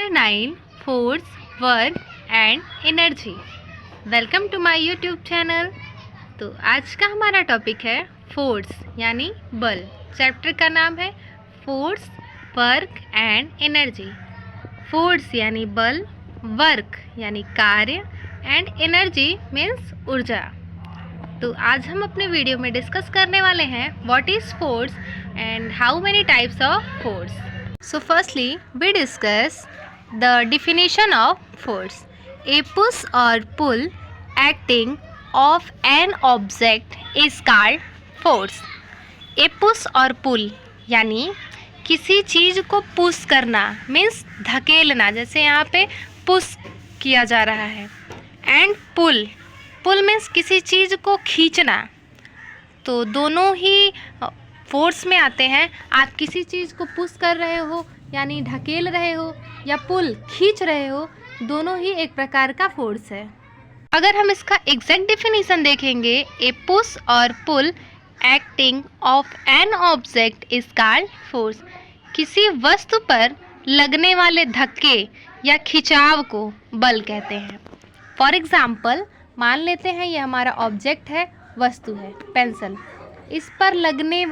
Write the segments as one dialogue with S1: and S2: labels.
S1: Chapter 9 force, work and energy. Welcome to my YouTube channel. तो आज का हमारा टॉपिक है फोर्स यानी बल। चैप्टर का नाम है force, work and energy. Force यानी बल, वर्क यानी कार्य एंड एनर्जी मीन्स ऊर्जा। तो आज हम अपने वीडियो में डिस्कस करने वाले हैं what is force and how many types of force. So firstly, we discuss the definition of force. A push or pull acting of an object is called force. A push or pull यानी किसी चीज़ को push करना means धकेलना, जैसे यहाँ पे push किया जा रहा है। एंड पुल, पुल मीन्स किसी चीज़ को खींचना। तो दोनों ही फोर्स में आते हैं। आप किसी चीज़ को पुश कर रहे हो यानी ढकेल रहे हो, या पुल खींच रहे हो, दोनों ही एक प्रकार का फोर्स है। अगर हम इसका एग्जैक्ट डेफिनेशन देखेंगे, ए पुश और pull acting of an object is called force. किसी वस्तु पर लगने वाले धक्के या खिंचाव को बल कहते हैं। फॉर एग्जाम्पल, मान लेते हैं ये हमारा ऑब्जेक्ट है, वस्तु है पेंसिल। इस पर लगने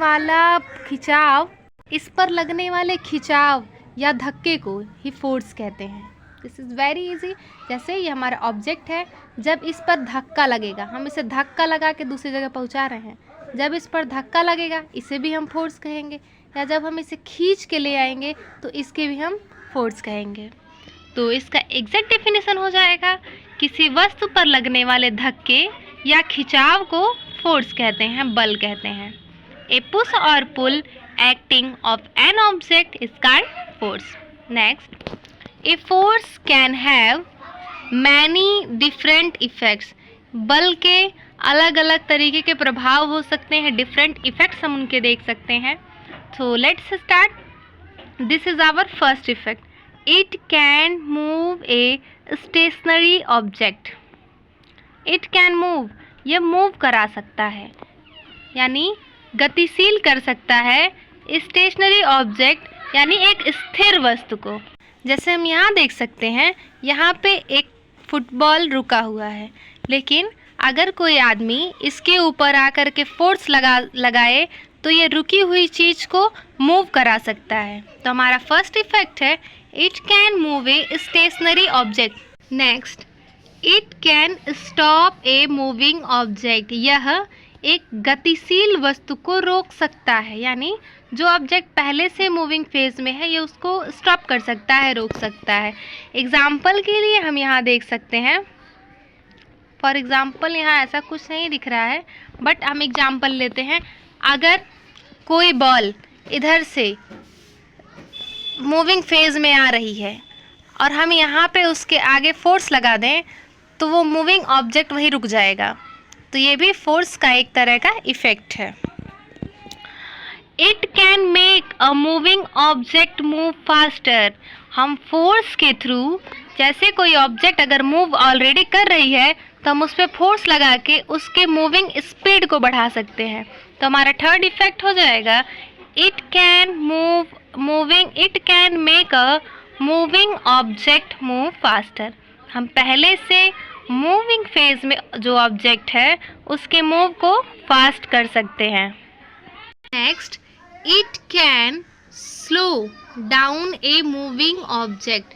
S1: वाले खिंचाव या धक्के को ही फोर्स कहते हैं। This is very easy. जैसे ये हमारा ऑब्जेक्ट है, जब इस पर धक्का लगेगा, हम इसे धक्का लगा के दूसरी जगह पहुंचा रहे हैं, जब इस पर धक्का लगेगा इसे भी हम फोर्स कहेंगे। या जब हम इसे खींच के ले आएंगे तो इसके भी हम फोर्स कहेंगे। तो इसका एग्जैक्ट डेफिनेशन हो जाएगा, किसी वस्तु पर लगने वाले धक्के या खिंचाव को फोर्स कहते हैं, बल कहते हैं। ए पुश और pull acting of an object is called force. Next, a force can have many different effects. बल के अलग अलग तरीके के प्रभाव हो सकते हैं, डिफरेंट इफेक्ट्स हम उनके देख सकते हैं। तो let's start. This is our first effect, it can move a stationary object. It can move, ये मूव करा सकता है यानी गतिशील कर सकता है स्टेशनरी ऑब्जेक्ट यानी एक स्थिर वस्तु को। जैसे हम यहाँ देख सकते हैं, यहाँ पे एक फुटबॉल रुका हुआ है, लेकिन अगर कोई आदमी इसके ऊपर आकर के फोर्स लगाए तो ये रुकी हुई चीज़ को मूव करा सकता है। तो हमारा फर्स्ट इफेक्ट है it can move a stationary object. Next, it can stop a moving object. यह एक गतिशील वस्तु को रोक सकता है, यानी जो ऑब्जेक्ट पहले से मूविंग फेज में है ये उसको स्टॉप कर सकता है, रोक सकता है। एग्जाम्पल के लिए हम यहाँ देख सकते हैं, फॉर एग्जाम्पल यहाँ ऐसा कुछ नहीं दिख रहा है, बट हम एग्जाम्पल लेते हैं। अगर कोई बॉल इधर से मूविंग फेज में आ रही है और हम यहाँ पे उसके आगे फोर्स लगा दें तो वो मूविंग ऑब्जेक्ट वहीं रुक जाएगा। तो ये भी फोर्स का एक तरह का इफेक्ट है। It can make a moving object move faster. हम फोर्स के थ्रू, जैसे कोई ऑब्जेक्ट अगर मूव ऑलरेडी कर रही है तो हम उस पर फोर्स लगा के उसके मूविंग स्पीड को बढ़ा सकते हैं। तो हमारा थर्ड इफेक्ट हो जाएगा it can make a moving object move faster. हम पहले से मूविंग फेज में जो ऑब्जेक्ट है उसके मूव को फास्ट कर सकते हैं। Next, it can slow down a moving object.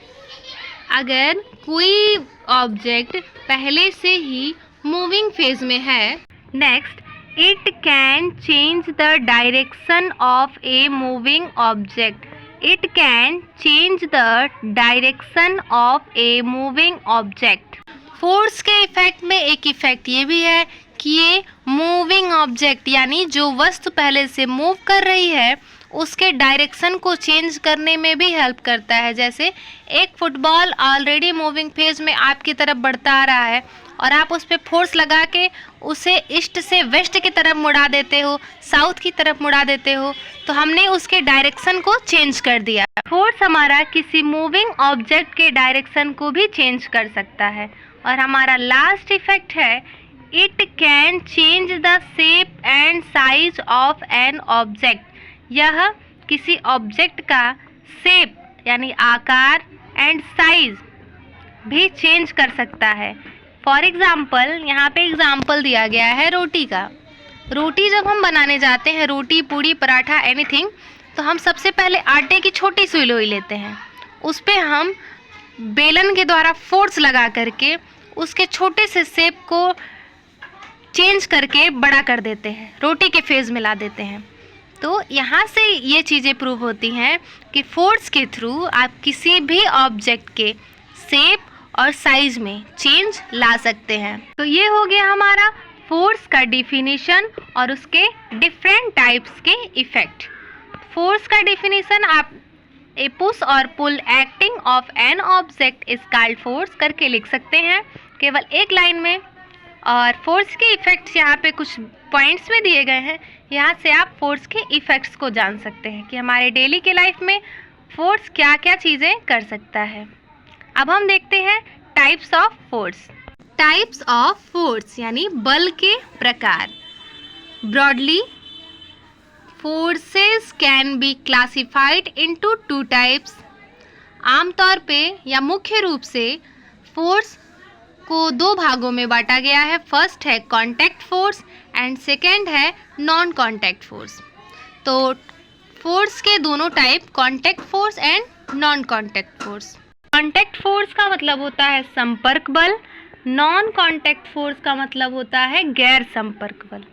S1: अगर कोई ऑब्जेक्ट पहले से ही मूविंग फेज में है। Next, it can change the direction of a moving object. It can change the direction of a moving object. Force के effect में एक effect ये भी है कि ये मूविंग ऑब्जेक्ट यानी जो वस्तु पहले से मूव कर रही है उसके डायरेक्शन को चेंज करने में भी हेल्प करता है। जैसे एक फुटबॉल ऑलरेडी मूविंग फेज में आपकी तरफ बढ़ता आ रहा है और आप उस पर फोर्स लगा के उसे ईस्ट से वेस्ट की तरफ मुड़ा देते हो, साउथ की तरफ मुड़ा देते हो, तो हमने उसके डायरेक्शन को चेंज कर दिया। फोर्स हमारा किसी मूविंग ऑब्जेक्ट के डायरेक्शन को भी चेंज कर सकता है। और हमारा लास्ट इफेक्ट है it can change the shape and size of an object. यह किसी ऑब्जेक्ट का शेप यानी आकार एंड साइज भी चेंज कर सकता है। फॉर एग्ज़ाम्पल, यहाँ पे एग्ज़ाम्पल दिया गया है रोटी का। रोटी जब हम बनाने जाते हैं, रोटी, पूड़ी, पराठा, एनीथिंग, तो हम सबसे पहले आटे की छोटी सी लोई लेते हैं, उस पर हम बेलन के द्वारा फोर्स लगा करके उसके छोटे से शेप को चेंज करके बड़ा कर देते हैं, रोटी के फेज में ला देते हैं। तो यहाँ से ये चीज़ें प्रूव होती हैं कि फोर्स के थ्रू आप किसी भी ऑब्जेक्ट के शेप और साइज में चेंज ला सकते हैं। तो ये हो गया हमारा फोर्स का डिफिनीशन और उसके डिफरेंट टाइप्स के इफ़ेक्ट। फोर्स का डिफिनीशन आप ए पुश और pull acting of an object is called force करके लिख सकते हैं केवल एक लाइन में। और फोर्स के इफ़ेक्ट्स यहाँ पे कुछ पॉइंट्स में दिए गए हैं, यहाँ से आप फोर्स के इफ़ेक्ट्स को जान सकते हैं कि हमारे डेली के लाइफ में फोर्स क्या क्या चीज़ें कर सकता है। अब हम देखते हैं types of force. Types of force यानी बल के प्रकार। Broadly, forces can be classified into two types. आमतौर पे या मुख्य रूप से फोर्स को दो भागों में बांटा गया है। फर्स्ट है कांटेक्ट फोर्स एंड सेकेंड है नॉन कांटेक्ट फोर्स। तो फोर्स के दोनों type contact force and non contact force. Contact force का मतलब होता है संपर्क बल, नॉन कांटेक्ट फोर्स का मतलब होता है गैर संपर्क बल।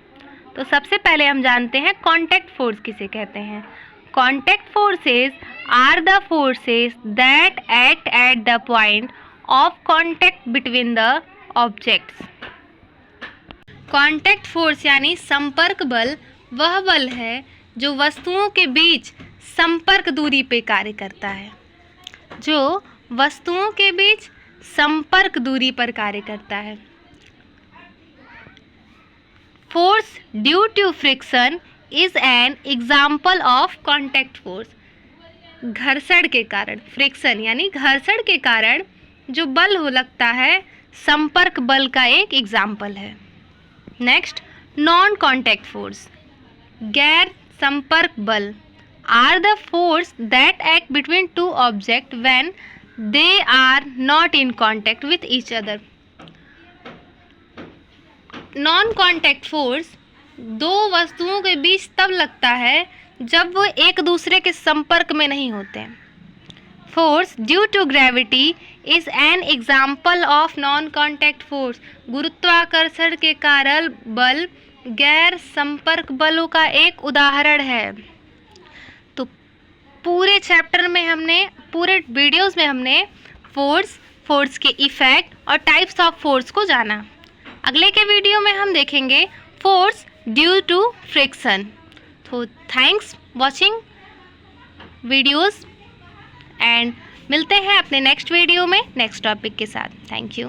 S1: तो सबसे पहले हम जानते हैं कांटेक्ट फोर्स किसे कहते हैं। Contact forces are the forces that act at the point of contact between the objects. Contact force यानी संपर्क बल वह बल है जो वस्तुओं के बीच संपर्क दूरी पे कार्य करता है, जो वस्तुओं के बीच संपर्क दूरी पर कार्य करता है। Force due to friction is an example of contact force. घर्षण के कारण, फ्रिक्शन यानी घर्षण के कारण जो बल हो लगता है, संपर्क बल का एक एग्जाम्पल है। Next, non contact force. गैर संपर्क बल are the force that act between two object when they are not in contact with each other. Non contact force दो वस्तुओं के बीच तब लगता है जब वो एक दूसरे के संपर्क में नहीं होते हैं। Force due to gravity is an example of non contact force. गुरुत्वाकर्षण के कारण बल गैर संपर्क बलों का एक उदाहरण है। तो पूरे चैप्टर में हमने, पूरे वीडियोस में हमने फोर्स के इफेक्ट और टाइप्स ऑफ फोर्स को जाना। अगले के वीडियो में हम देखेंगे फोर्स ड्यू टू फ्रिक्शन। तो थैंक्स वॉचिंग वीडियोस एंड मिलते हैं अपने नेक्स्ट वीडियो में नेक्स्ट टॉपिक के साथ। Thank you.